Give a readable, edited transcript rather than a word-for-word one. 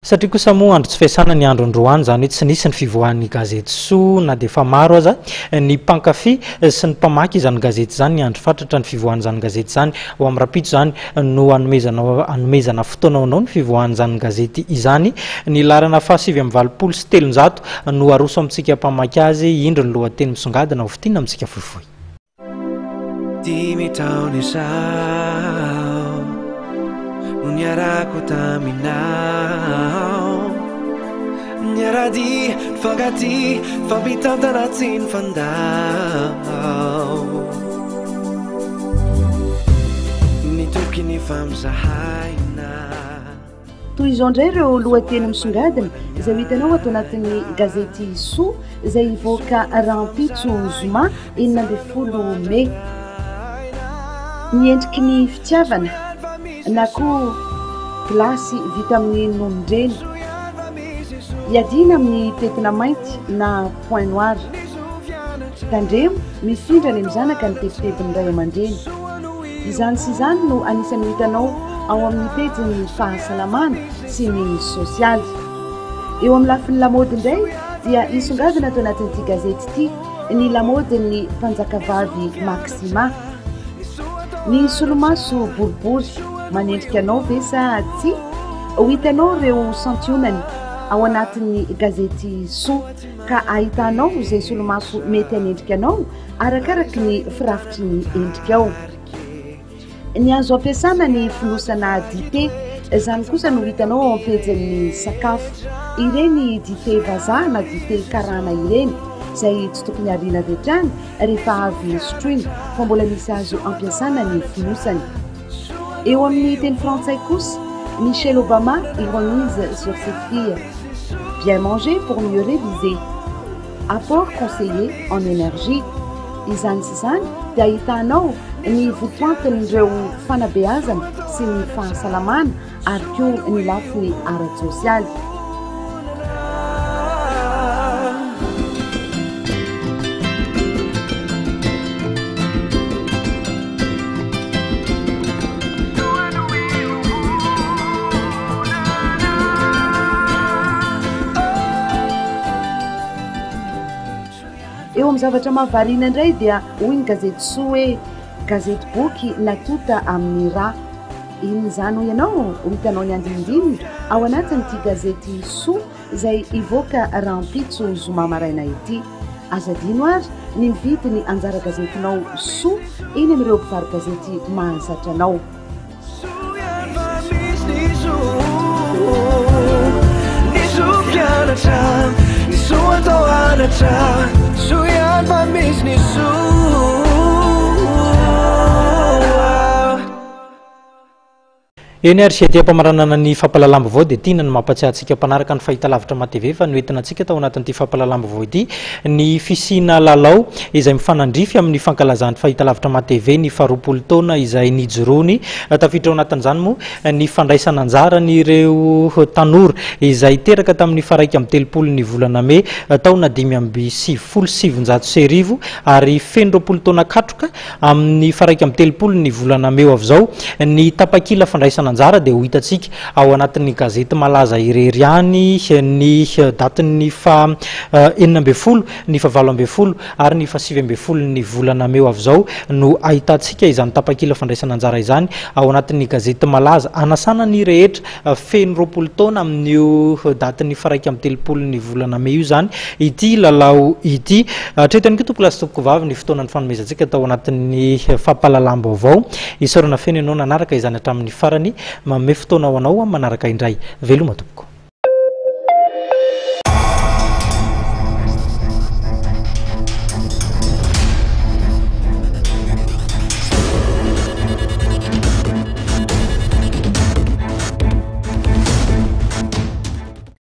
Satria kosa moa andro tsy fiasana ny andro androany zany hoe tsy nisy ny fivoahan'ny gazety soa na dia fa maro aza ny mpankafy sy ny mpamaky izany gazety zany ny andro fatratra ny fivoahan'izany gazety zany ho amin'ny rapitso zany no anomezana fotoana anao ny fivoahan'izany gazety izany ny larana fahasivy amin'ny valopolo sy telonjato no aroso amintsika mpamaky azy indro ny lohateny misongadina ho fitina amintsika fohifohy. Nyarako taminao Nyaradi fagati Fabitantanatin fandao Nitoky ny famzahaina Toy izao indray ireo lohateny misongadina izay hitanao ato anatin'ny gazety Soa izay hivoaka Rampitso Zoma 20 Mei. Niendriky ny fitiavana na koa glasy vita amin'ny nonondreny iadina amin'ny tetina mainty na point noir tandremo mifindrany amin'ny zanaka ny tetitetin'ny ray aman-dreny izany sy izany no anisan'ny hitanao ao amin'ny pejiny fahasalamana sy ny sosialy. Eo amin'ny lafiny lamody indray dia nisongadina ato anatin'ity gazety ity ny lamodin'ny mpanjakavavy Maxima. Ny solomaso boribory manendrika anao ve sa tsy? Ho hitanao ireo santionany ao anatin'ny gazety Soa ka ahitanao izay solomaso mety hanendrika anao arakaraky ny firafitry ny endrikao. Ny azo ampiasana ny finosana dité izany kosa no hitanao ao am-pejin'ny sakafo ireny dité vazaha na dité karana ireny izay tsy tokony ariana avy hatrany rehefa avy sotroina fa mbola misy azo ampiasana ny finosany. Eo amin'ny teny frantsay kosa, Michelle Obama ironise sur ses filles. Bien manger pour mieux réviser. Apport conseiller en énergie. Izany sy izany dia ahitanao ny votoantin'ireo fanabeazana sy ny fahasalamana ary koa ny lafiny ara-tsosialy. Eo amin'ny zavatra mahavariana indray dia hoy ny gazety Soa hoe gazety boky natota amin'ny rà. Iny izany ho ianao ho hitanao ny andinindininy ao anatin'ity gazety Soa izay hivoaka Rampitso Zoma maraina ity. Azadino ary ny mividy ny anjara gazetinao Soa eny amin'ireo mpivarotra gazety mahazatra anao. Eny ary sy aty-pamaranana ny fampalalambo vao dia tiana ny mampatsiahy antsika mpanaraka ny fahitalavitra ma-TV fa noentina antsika tao anatin'ity fampalalambo vao ity ny fisina lalao izay mifanandrify amin'ny fankalazan'ny fahitalavitra ma-TV ny 20 taona izay nijoroany tafiditra ao anatin'izany moa ny fandraisana anjara n'ireo tanora izay teraka tamin'ny faraika amin'ny 30 ny volana Mei taona 577 ary feno 20 taona katroka amin'ny faraika amin'ny 30 ny volana Mei avy izao ny tapakila fandraisana anjara dia ho hitantsika ao anatin'ny gazety malaza irery any ny datin'ny fa 9 ny fa 7 ary ny fa 7 ny volana Mei avy izao no ahitantsika izany tapakila fandraisana anjara izany ao anatin'ny gazety malaza anasana ny rehetra feno 20 taona amin'io datin'ny faraika amin'ny 30 ny volana Mei io zany ity lalao ity hatreto ihany koa tompolasy tompoko vavy ny fotoanan'ny fanomezantsika tao anatin'ny fampalalambo avao isorana feno ianao nanaraka izany hatramin'ny farany manome fotoana ho anao manaraka indray veloma tompoko.